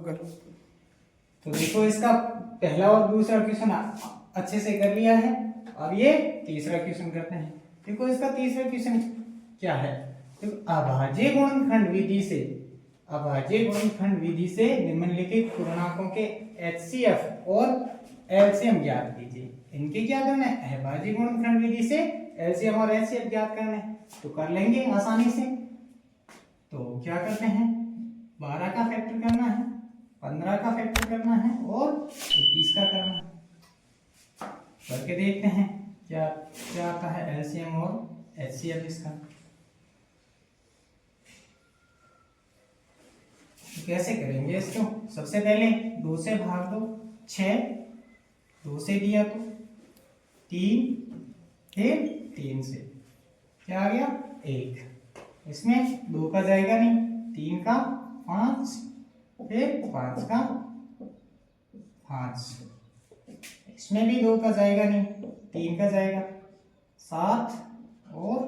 कर। तो देखो इसका पहला और दूसरा क्वेश्चन अच्छे से कर लिया है। अब ये तीसरा क्वेश्चन करते हैं। देखो इसका तीसरा क्वेश्चन क्या है, तो अभाज्य गुणनखंड विधि से निम्नलिखित पूर्णांकों के HCF और LCM ज्ञात कीजिए। इनके क्या करना है, अभाज्य गुणनखंड विधि से LCM और HCF ज्ञात करना है, तो कर लेंगे आसानी से। तो क्या करते हैं, 12 का फैक्टर करना है, 15 का फैक्टर करना है और 21 का करना है। करके देखते हैं क्या क्या आता है LCM और HCF इसका। तो कैसे करेंगे इसको, सबसे पहले 2 से भाग दो, 6, 2 से दिया तो 3, फिर 3 से क्या आ गया 1। इसमें 2 का जाएगा नहीं, 3 का 5, फिर 5 का 5, इसमें भी 2 का जाएगा नहीं, 3 का जाएगा 7, और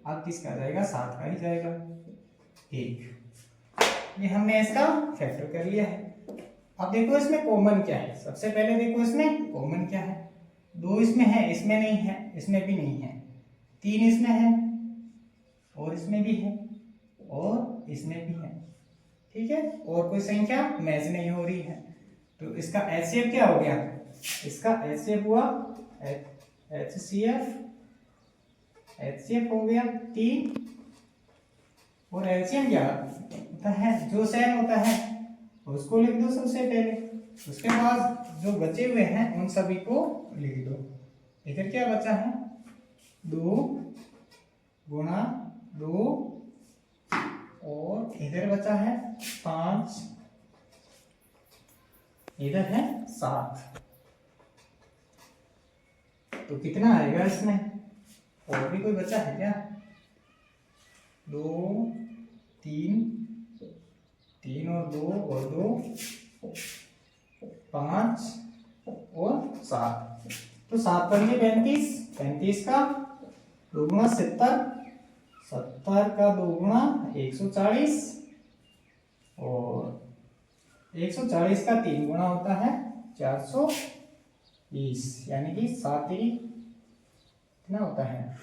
अब किसका जाएगा, 7 का ही जाएगा 1। ये हमने इसका फैक्टर कर लिया है। अब देखो इसमें कॉमन क्या है, सबसे पहले देखो इसमें कॉमन क्या है। 2 इसमें है, इसमें नहीं है, इसमें भी नहीं है, 3 इसमें है और इसमें भी है और इसमें भी है, ठीक है, और कोई संख्या मैच नहीं हो रही है। तो इसका HCF क्या हो गया, इसका HCF हुआ HCF हो गया 3, और LCM क्या होता है, जो सेम होता है उसको लिख दो सबसे पहले, उसके बाद जो बचे हुए हैं उन सभी को लिख दो। इधर क्या बचा है, 2 गुणा 2, और इधर बचा है 5, इधर है 7। तो कितना आएगा इसमें, और भी कोई बचा है क्या, 2 3 और 2 और 2 5 और 7, तो 7 पर ये 35, 35 का 2 गुणा 70, 70 का 2 गुणा 140, और 140 का 3 गुणा होता है 420, यानी कि 7 ही कितना होता है,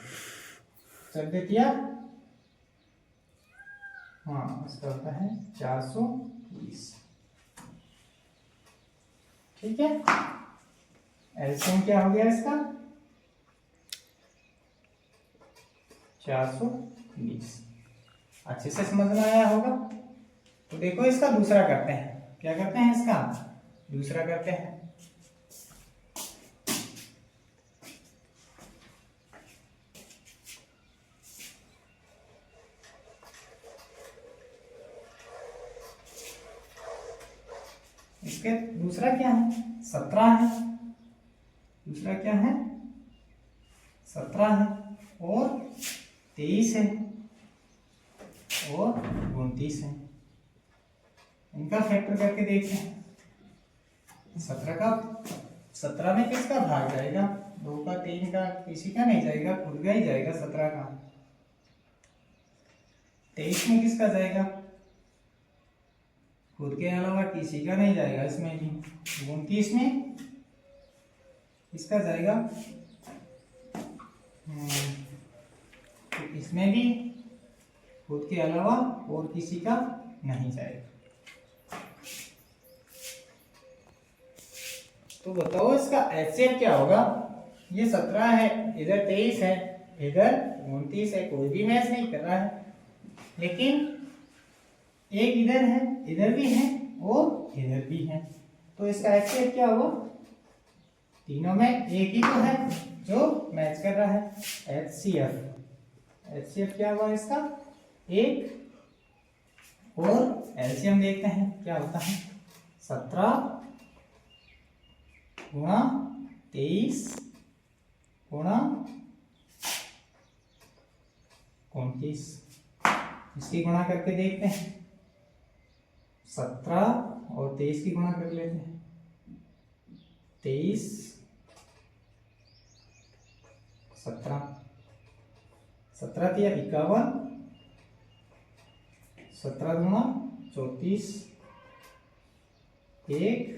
14, हाँ इसका होता है 420, ठीक है। एलसीएम क्या हो गया इसका, 420। अच्छे से समझ में आया होगा। तो देखो इसका दूसरा करते हैं, क्या करते हैं, इसका दूसरा करते हैं। इसके दूसरा क्या है, 17 है, दूसरा क्या है 17 है, और 23 है, और 29 है। इनका फैक्टर करके देखते हैं। 17 में किसका भाग जाएगा, 2 का 3 का किसी का नहीं जाएगा, खुद का ही जाएगा 17 का। 23 में किसका जाएगा, खुद के अलावा किसी का नहीं जाएगा, इसमें भी। 29 में किसका जाएगा, तो इसमें भी खुद के अलावा और किसी का नहीं जाएगा। तो बताओ इसका HCF क्या होगा। ये 17 है, इधर 23 है, इधर 29 है, कोई भी मैच नहीं कर रहा है, लेकिन एक इधर है, इधर भी है और इधर भी है। तो इसका HCF क्या होगा, तीनों में एक ही तो है जो मैच कर रहा है, HCF क्या हुआ इसका 1, और LCM देखते हैं क्या होता है, 17 गुणा 23 गुणा 29। इसकी गुणा करके देखते हैं, 17 और 23 की गुणा कर लेते हैं, 23 17 17 दिया 51, 17 गुणा 34 1,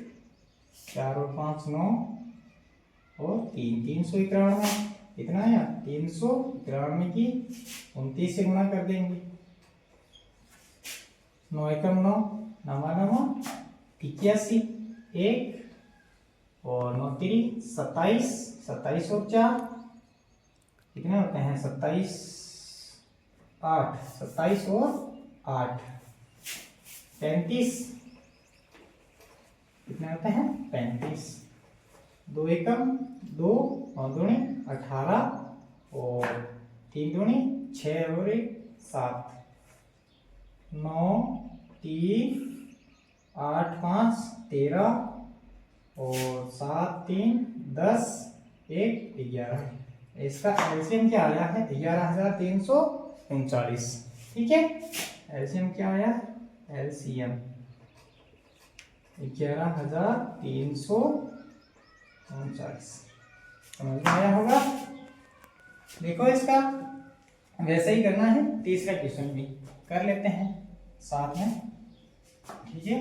4 और 5 9 और 3 391। कितना आया? 391 की 29 से गुणा कर देंगे। 9 एकम 9, 9 9 81, 1 और 9 3 27, 27 और 4 कितने होते हैं? 27 8, 27 और 8 35, कितने होते हैं? 35। 2 एकम 2, 9 दूनी 18 और 3 दूनी 6 और 1 7, 9 3 8 5 13 और 7 3 10 1 11। इसका एलसीएम क्या आया है? 11,339। ठीक है, एलसीएम क्या आया? एलसीएम 11,339। समझ में आया होगा? देखो इसका वैसे ही करना है, तीसरा क्वेश्चन भी कर लेते हैं साथ में। ठीक है,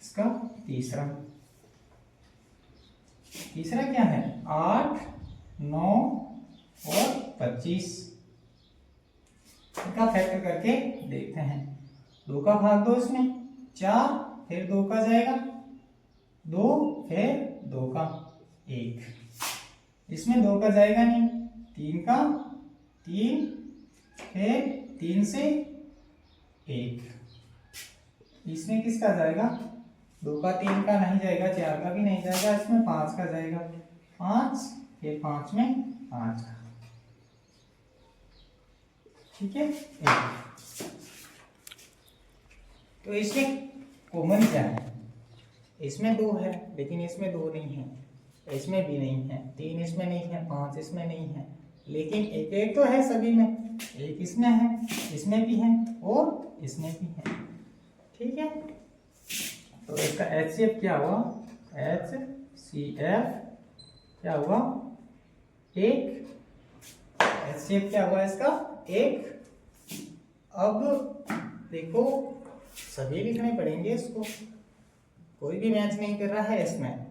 इसका तीसरा क्या है? 8 9 और 25 का फैक्टर करके देखते हैं। 2 का भाग दो, इसमें 4 फिर 2 का जाएगा 2 फिर 2 का 1, इसमें 2 का जाएगा नहीं। 3 का 3 फिर 3 से 1, इसमें किसका जाएगा? 2 का 3 का नहीं जाएगा, 4 का भी नहीं जाएगा, इसमें 5 का जाएगा। 5 फिर 5 में 5 का। ठीक है, 1। तो इसमें कॉमन क्या है? इसमें 2 है लेकिन इसमें 2 नहीं है, इसमें भी नहीं है, 3 इसमें नहीं है, 5 इसमें नहीं है, लेकिन एक एक तो है सभी में। 1 इसमें है, इसमें भी है और इसमें भी है। ठीक है, तो इसका HCF क्या हुआ? HCF क्या हुआ? 1। HCF क्या हुआ इसका? 1। अब देखो सभी लिखने पड़ेंगे इसको, कोई भी मैच नहीं कर रहा है इसमें।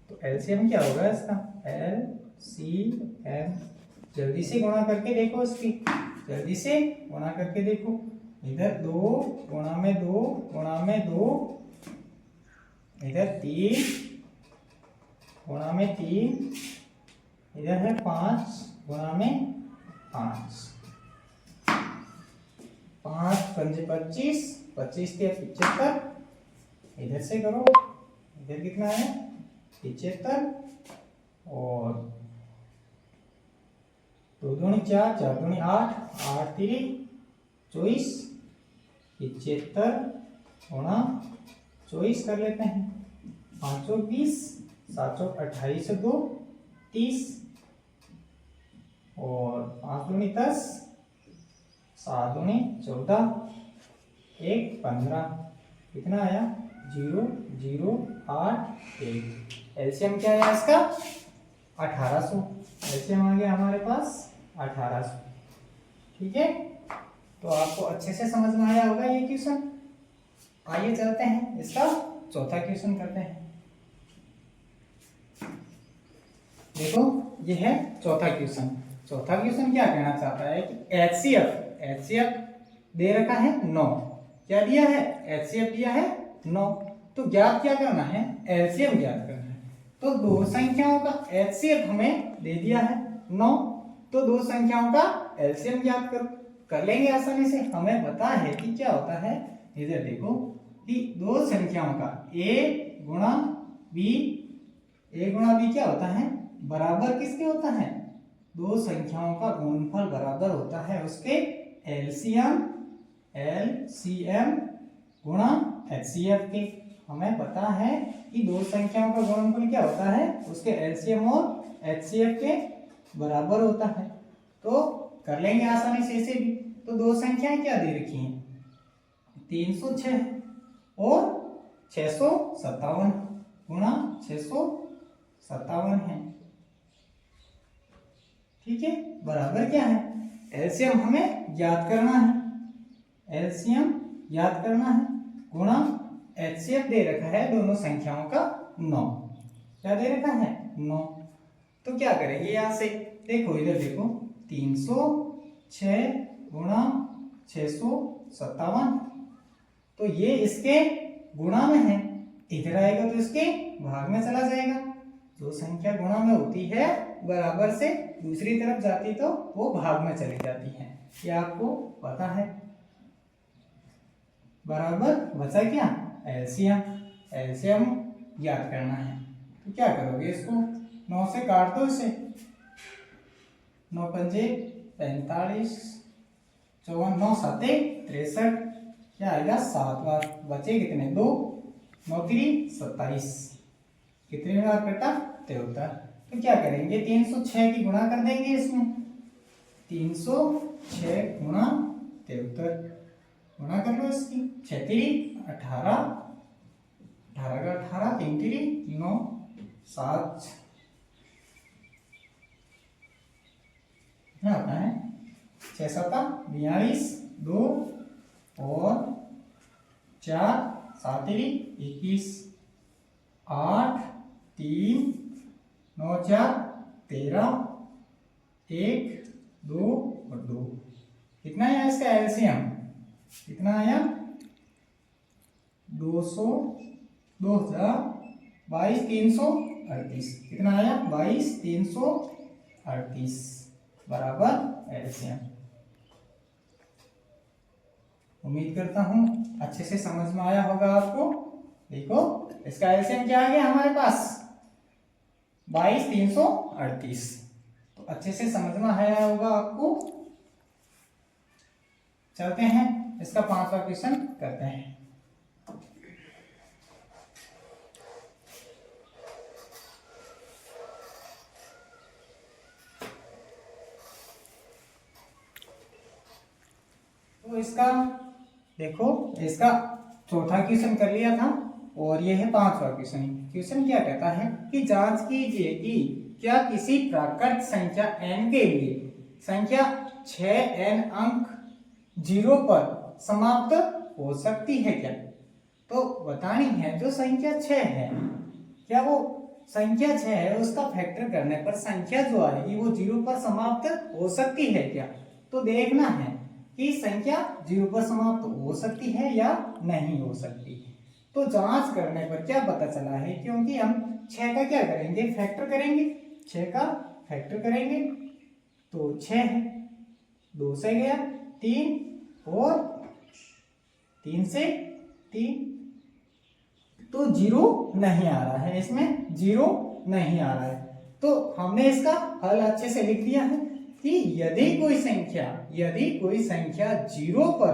तो एलसीएम क्या होगा इसका? LCM। जल्दी से गुणा करके देखो इसकी, जल्दी से गुणा करके देखो। इधर 2 गुणा में 2 गुणा में 2, इधर 3 गुणा में 3, इधर है 5 गुणा में 5। 5 पंजे 25, 25 के 75। इधर से करो, इधर कितना है? 75 और 2 दूनी 4, 4 दूनी 8, 8 3 24, 75 गुणा 24 कर लेते हैं। 5 20, 7 28 2 30 और 5 दूनी 10, 7 दूनी 14, 1 15। कितना आया? 0 0 8 1। एलसीएम क्या आया इसका? 1800। एलसीएम आ गया हमारे पास 1800। ठीक है, तो आपको अच्छे से समझ में आया होगा ये क्वेश्चन। आइए चलते हैं इसका चौथा क्वेश्चन करते हैं। देखो ये है चौथा क्वेश्चन। चौथा क्वेश्चन क्या कहना चाहता है कि HCF दे रखा है 9। क्या दिया है? HCF दिया है 9। तो ज्ञात क्या करना है? LCM ज्ञात करना है। तो दो संख्याओं का HCF हमें दे दिया है 9, तो दो संख्याओं का LCM ज्ञात कर लेंगे आसानी से। हमें पता है कि क्या होता है, इधर देखो कि दो संख्याओं का A गुणा B क्या होता है? बराबर किसके होता है? दो संख्याओं का गुणनफल बराबर होता है उसके LCM गुणा HCF के। हमें पता है कि दो संख्याओं का गुणनफल क्या होता है? उसके LCM और HCF के बराबर होता है। तो कर लेंगे आसानी से इसे भी। तो दो संख्याएं क्या दे रखी हैं? 306 और 657 गुणा 657 है। ठीक है, बराबर क्या है, एलसीएम हमें ज्ञात करना है, एलसीएम ज्ञात करना है, गुणा एचसीएफ दे रखा है दोनों संख्याओं का 9, क्या दे रखा है 9। तो क्या करेंगे यहाँ से, देखो इधर देखो 306 गुणा 657, तो ये इसके गुणा में है, इधर आएगा तो इसके भाग में चला जाएगा। जो संख्या गुणा में होती है बराबर से दूसरी तरफ जाती तो वो भाग में चली जाती है, ये आपको पता है। बराबर बचा क्या, एलसीएम, एलसीएम याद करना है। तो क्या करोगे, इसको 9 से काट दो इसे, 9 पंजे 45, 54, 9 साते 63, क्या आएगा 7 बार, बचे कितने 2, 9 3 27, कितने बार कटा 73। तो क्या करेंगे 306 की गुणा कर देंगे इसमें, 306 गुणा 73, गुणा कर लो इसकी, 6 3 18, 18 का 18, 3 3 9 7, क्या होता है 6 7 42, 2 और 4 7 21, 8 3 9 4 13, 1 2 और 2, कितना है इसका एलसीएम, कितना आया 200, 22 338, कितना आया 22 338, बराबर एलसीएम। उम्मीद करता हूं अच्छे से समझ में आया होगा आपको। देखो इसका एलसीएम क्या आ गया हमारे पास 22 338, तो अच्छे से समझ में आया होगा आपको। चलते हैं इसका 5वां क्वेश्चन करते हैं। तो इसका देखो, इसका चौथा क्वेश्चन कर लिया था और ये है 5वां क्वेश्चन। क्वेश्चन क्या कहता है कि जांच कीजिए कि क्या किसी प्राकृत संख्या n के लिए संख्या 6n अंक 0 पर समाप्त हो सकती है क्या। तो बतानी है जो संख्या 6 है, क्या वो संख्या 6 है उसका फैक्टर करने पर संख्या जो आएगी वो 0 पर समाप्त हो सकती है क्या। तो देखना है कि संख्या 0 पर समाप्त हो सकती है या नहीं हो सकती। तो जांच करने पर क्या पता चला है, क्योंकि हम 6 का क्या करेंगे फैक्टर करेंगे, 6 का फैक्टर करेंगे तो 6 है, 2 से गया 3 और 3 से 3, तो 0 नहीं आ रहा है, इसमें 0 नहीं आ रहा है। तो हमने इसका हल अच्छे से लिख दिया है कि यदि कोई संख्या 0 पर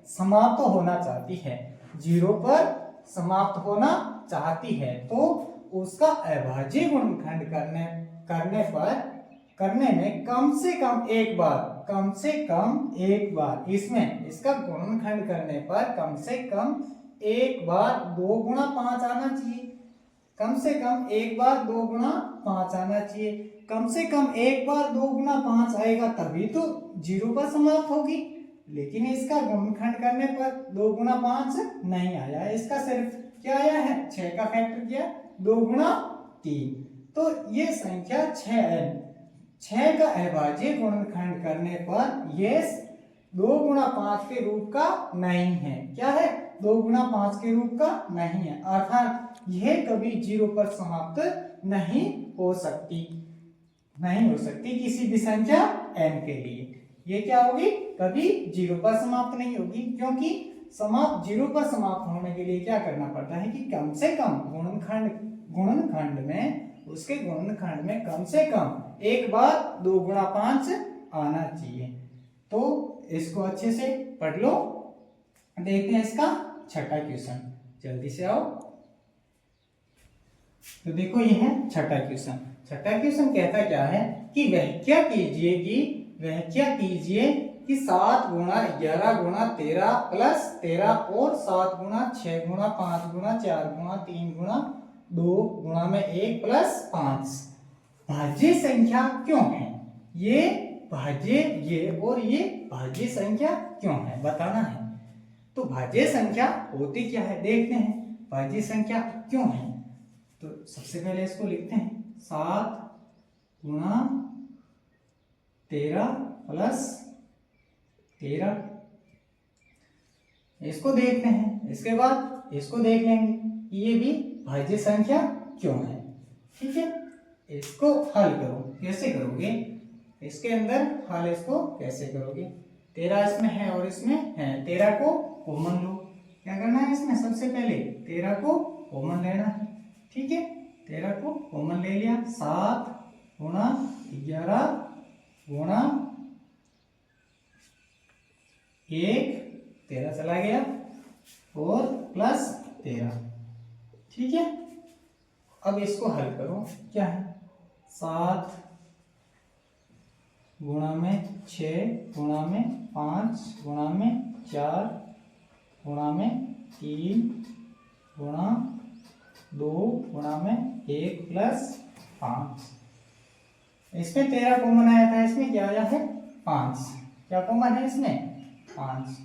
समाप्त होना चाहती है, 0 पर समाप्त होना चाहती है तो उसका अभाज्य गुणनखंड करने में कम से कम एक बार इसमें इसका गुणनखंड करने पर कम से कम एक बार 2 गुणा 5 आना चाहिए, कम से कम एक बार 2 गुणा 5 आना चाहिए, कम से कम एक बार 2 गुणा 5 आएगा तभी तो 0 पर समाप्त होगी। लेकिन इसका गुणनखंड करने पर 2 गुणा 5 नहीं आया, इसका सिर्फ क्या आया है 6 का फैक्टर किया 2 गुणा 3। तो ये संख्या 6 का अभाज्य गुणनखंड करने पर ये 2 गुणा 5 के रूप का नहीं है, क्या है 2 गुणा 5 के रूप का नहीं है, अर्थात यह कभी 0 पर समाप्त नहीं हो सकती किसी भी संख्या n के लिए। ये क्या होगी कभी 0 पर समाप्त नहीं होगी, क्योंकि 0 पर समाप्त होने के लिए क्या करना पड़ता है कि कम से कम गुणनखंड में कम से कम एक बार 2 गुणा 5 आना चाहिए। तो इसको अच्छे से पढ़ लो। देखते हैं इसका 6ठा क्वेश्चन, जल्दी से आओ। तो देखो ये है 6ठा क्वेश्चन। 6ठा क्वेश्चन कहता क्या है कि व्याख्या कीजिए कि 7 गुणा 11 गुणा 13 प्लस 13 और 7 गुणा 6 गुणा 5 गुणा 4 गुणा 3 गुणा 2 गुणा में 1 प्लस 5 भाज्य संख्या क्यों है। ये भाज्य, ये और ये भाज्य संख्या क्यों है बताना है। तो भाज्य संख्या होती क्या है देखते हैं, भाज्य संख्या क्यों है। तो सबसे पहले इसको लिखते हैं 7 गुणा 13 प्लस 13, इसको देखते हैं। इसके बाद इसको देख लेंगे कि ये भी भाज्य संख्या क्यों है। ठीक है, इसको हल करो, कैसे करोगे, इसके अंदर हल इसको कैसे करोगे। 13 इसमें है और इसमें है, 13 को कॉमन लो। क्या करना है इसमें, सबसे पहले 13 को कॉमन लेना है। ठीक है, 13 को कॉमन ले लिया। 7 गुणा 11 गुणा 1, 13 चला गया और प्लस 13। ठीक है, अब इसको हल करो। क्या है, 7 गुणा में 6 गुणा में 5 गुणा में 4 गुणा में 3 गुणा 2 गुणा में 1 प्लस 5। इसमें 13 कॉमन आया था, इसमें क्या आया है 5। क्या कॉमन है इसमें 5।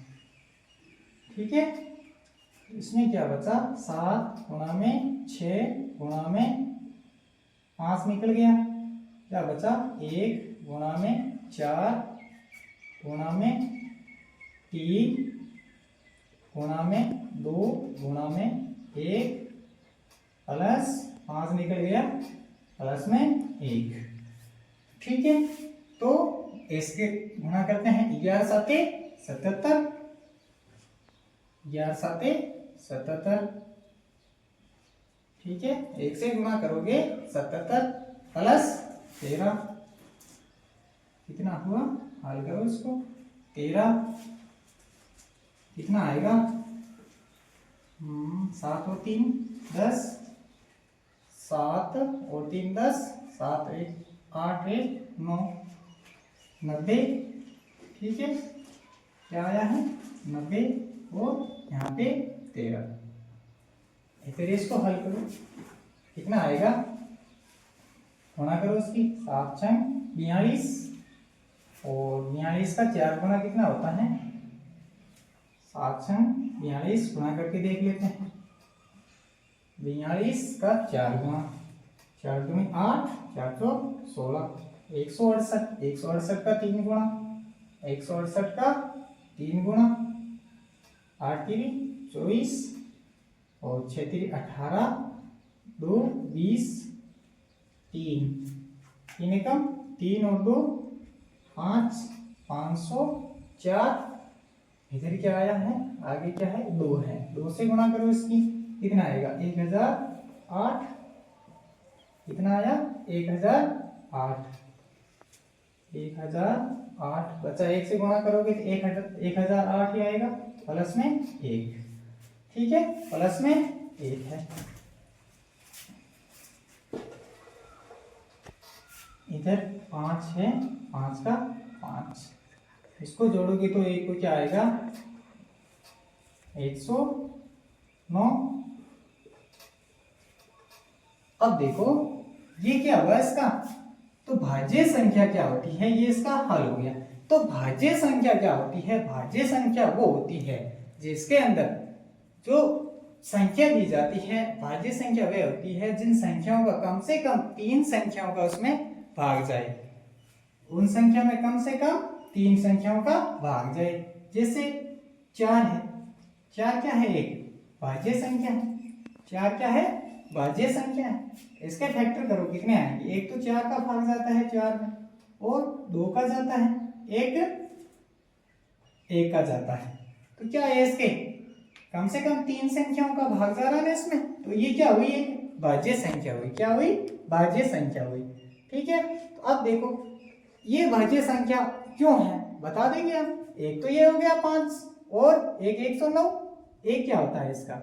ठीक है, इसमें क्या बचा, 7 गुणा में 6 गुणा में 5 निकल गया। क्या बचा, 1 गुणा में 4 गुणा में 3 गुणा में 2 गुणा में 1 प्लस 5 निकल गया, प्लस में 1। ठीक है, तो इसके गुणा करते हैं। 11 7 77, 11 7 77। ठीक है, 1 से गुणा करोगे 77 प्लस 13, कितना हुआ, हल करो इसको। 13 कितना आएगा, 7 और 3 10, 7 और 3 10, 7 1 8 1 9 90। ठीक है, क्या आया है 90 और यहाँ पे 13। फिर इसको हल करो, कितना आएगा, गुणा करो उसकी। 7 छंग 42 और 42 का 4 गुना कितना होता है, 7 छंग 42 गुणा करके देख लेते हैं। 42 का 4 गुना, 4 दूनी 8, 4 चौक 16, 168, 168 का 3 गुना, 168 का 3 गुना, 8 3 24 और 6 3 18, 2 20, 3 एकम 3 और 2 5, 504। इधर क्या आया है, आगे क्या है 2 है, 2 से गुणा करो इसकी, कितना आएगा 1008। कितना आया 1008, 1008 बचा। 1 से गुणा करोगे तो 1008 ही आएगा, प्लस में 1। ठीक है, प्लस में 1 है। इधर 5 है, 5 का 5, इसको जोड़ोगे तो 1 को क्या आएगा 109। अब देखो ये क्या हुआ इसका, तो भाज्य संख्या क्या होती है, ये इसका हल हो गया। तो भाज्य संख्या क्या होती है, भाज्य संख्या वो होती है जिसके अंदर जो संख्या दी जाती है, भाज्य संख्या वह होती है जिन संख्याओं का कम से कम 3 संख्याओं का उसमें भाग जाए। उन संख्या में कम से कम 3 संख्याओं का भाग जाए। जैसे 4 है, 4 क्या है, एक भाज्य संख्या है। 4 क्या है, भाज्य संख्या है। इसके फैक्टर करो कितने आएंगे, एक तो 4 का भाग जाता है 4 में, और 2 का जाता है, एक का जाता है। तो क्या है, इसके कम से कम 3 संख्याओं का भाग जा रहा है इसमें, तो ये क्या हुई, एक भाज्य संख्या हुई। क्या हुई, भाज्य संख्या हुई। ठीक है, तो अब देखो ये भाज्य संख्या क्यों है बता देंगे हम। एक तो ये हो गया 5 और एक 109। एक क्या होता है इसका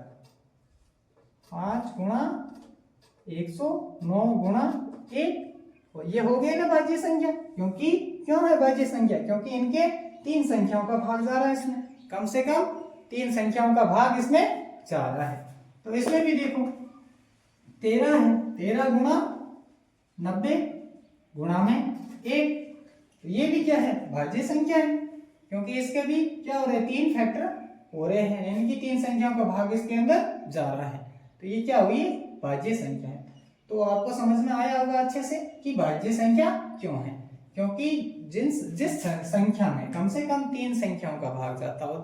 5 गुणा 109 गुणा 1, और ये हो गया ना भाज्य संख्या। क्योंकि क्यों है भाज्य संख्या, क्योंकि इनके 3 संख्याओं का भाग जा रहा है इसमें, कम से कम 3 संख्याओं का भाग इसमें जा रहा है। तो इसमें भी देखो 13 है, 13 गुणा 90 गुणा में 1, तो ये भी क्या है, भाज्य संख्या है, क्योंकि इसके भी क्या हो रहे हैं, 3 फैक्टर हो रहे हैं, यानी कि 3 संख्याओं का भाग इसके अंदर जा रहा है, तो ये क्या हुई, भाज्य संख्या है। तो आपको समझ में आया होगा अच्छे से कि भाज्य संख्या क्यों है, क्योंकि जिस संख्या में कम से कम 3 संख्याओं का भाग जाता हो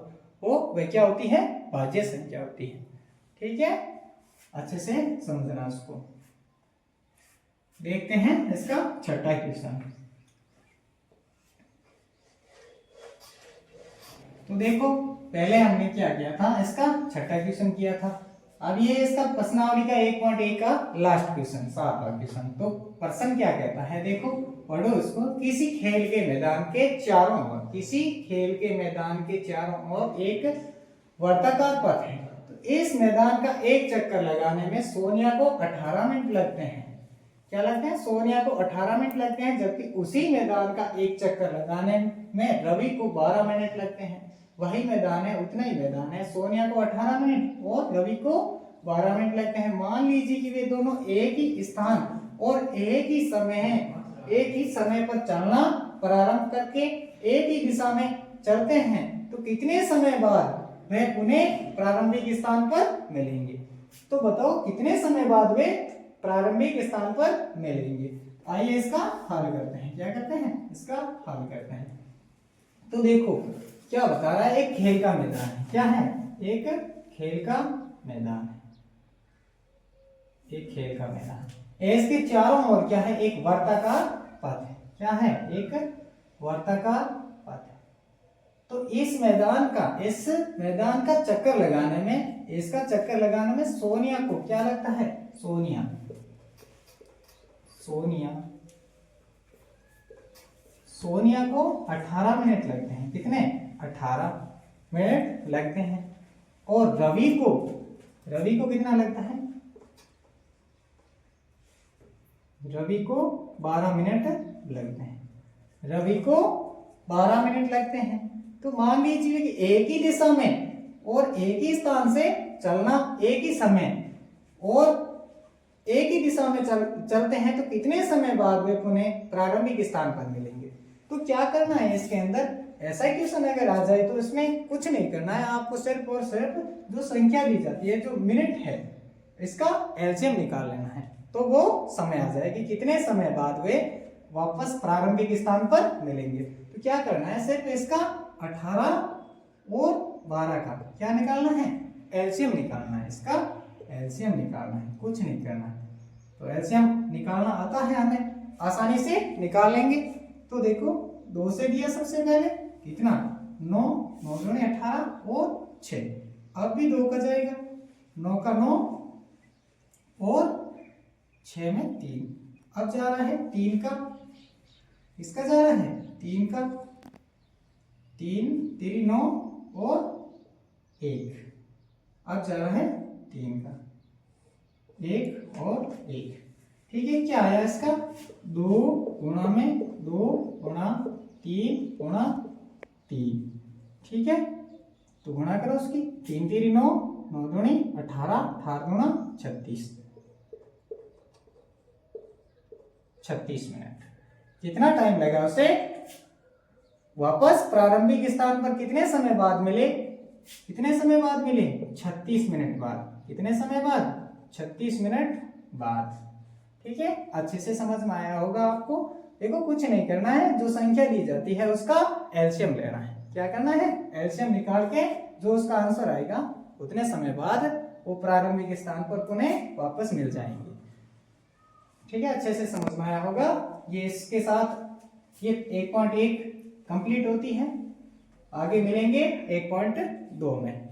वो वह क्या होती है, भाज्य संख्या होती है। ठीक है, अच्छे से समझना उसको। देखते हैं इसका छठा क्वेश्चन। तो देखो पहले हमने क्या किया था, इसका छठा क्वेश्चन किया था। अब ये इसका प्रश्नावली का 1.1 का लास्ट क्वेश्चन, 7वां क्वेश्चन। तो प्रश्न क्या कहता है, देखो पढ़ो इसको। किसी खेल के मैदान के चारों ओर, किसी खेल के मैदान के चारों ओर एक वर्ताकार पथ है। तो इस मैदान का एक चक्कर लगाने में सोनिया को 18 मिनट लगते हैं। क्या लगते हैं, सोनिया को 18 मिनट लगते हैं, जबकि उसी मैदान का एक चक्कर लगाने में रवि को 12 मिनट लगते हैं। वही मैदान है, उतना ही मैदान है, सोनिया को 18 मिनट और रवि को 12 मिनट लगते हैं। मान लीजिए कि वे दोनों एक ही स्थान और एक ही समय पर चलना प्रारंभ करके एक ही दिशा में चलते हैं, तो कितने समय बाद वह उन्हें प्रारंभिक स्थान पर मिलेंगे। तो बताओ कितने समय बाद वे प्रारंभिक स्थान पर मिलेंगे। आइए इसका हल करते हैं। क्या करते हैं, इसका हल करते हैं। तो देखो क्या बता रहा है, एक खेल का मैदान है। क्या है, एक खेल का मैदान है, एक खेल का मैदान। इसके चारों ओर क्या है, एक वर्ताकार पथ है। क्या है, एक वर्ताकार पथ है। तो इस मैदान का चक्कर लगाने में, इसका चक्कर लगाने में सोनिया को क्या लगता है, सोनिया को 18 मिनट लगते हैं। कितने, 18 मिनट लगते हैं। और रवि को कितना लगता है, रवि को 12 मिनट लगते हैं। रवि को 12 मिनट लगते हैं। तो मान लीजिए कि एक ही दिशा में और एक ही स्थान से चलना, एक ही समय और एक ही दिशा में चलते हैं, तो कितने समय बाद वे पुनः प्रारंभिक स्थान पर मिलेंगे। तो क्या करना है इसके अंदर, ऐसा क्वेश्चन अगर आ जाए तो इसमें कुछ नहीं करना है आपको, सिर्फ और सिर्फ जो संख्या दी जाती है, जो मिनट है, इसका एलसीएम निकाल लेना है। तो वो समय आ जाएगी कितने समय बाद वे वापस प्रारंभिक स्थान पर मिलेंगे। तो क्या करना है, सिर्फ इसका 18 और 12 का क्या निकालना है, एलसीएम निकालना है। इसका एलसीएम निकालना है, कुछ नहीं करना है। तो एलसीएम निकालना आता है हमें, आसानी से निकाल लेंगे। तो देखो 2 से दिया सबसे पहले, कितना, 9, 9 दूनी 18 और 6। अब भी 2 का जाएगा, 9 का 9 और 6 में 3। अब जा रहा है 3 का, इसका जा रहा है 3 का, 3 3 9 और 1। अब जा रहा है 3 का, 1 और 1। ठीक है, क्या आया इसका, 2 गुणा में 2 गुणा 3 ठीक है। तो गुणा करो उसकी, 3 3 9, 9 दूनी 18, 18 गुणा 36 मिनट। कितना टाइम लगा उसे वापस प्रारंभिक स्थान पर, कितने समय बाद मिले, 36 मिनट बाद। कितने समय बाद, 36 मिनट बाद। ठीक है, अच्छे से समझ में आया होगा आपको। देखो कुछ नहीं करना है, जो संख्या दी जाती है उसका एलसीएम लेना है। क्या करना है, एलसीएम निकाल के जो उसका आंसर आएगा उतने समय बाद वो प्रारंभिक स्थान पर पुनः वापस मिल जाएंगे। ठीक है, अच्छे से समझ में आया होगा। ये इसके साथ ये 1.1 कंप्लीट होती है। आगे मिलेंगे 1.2 में।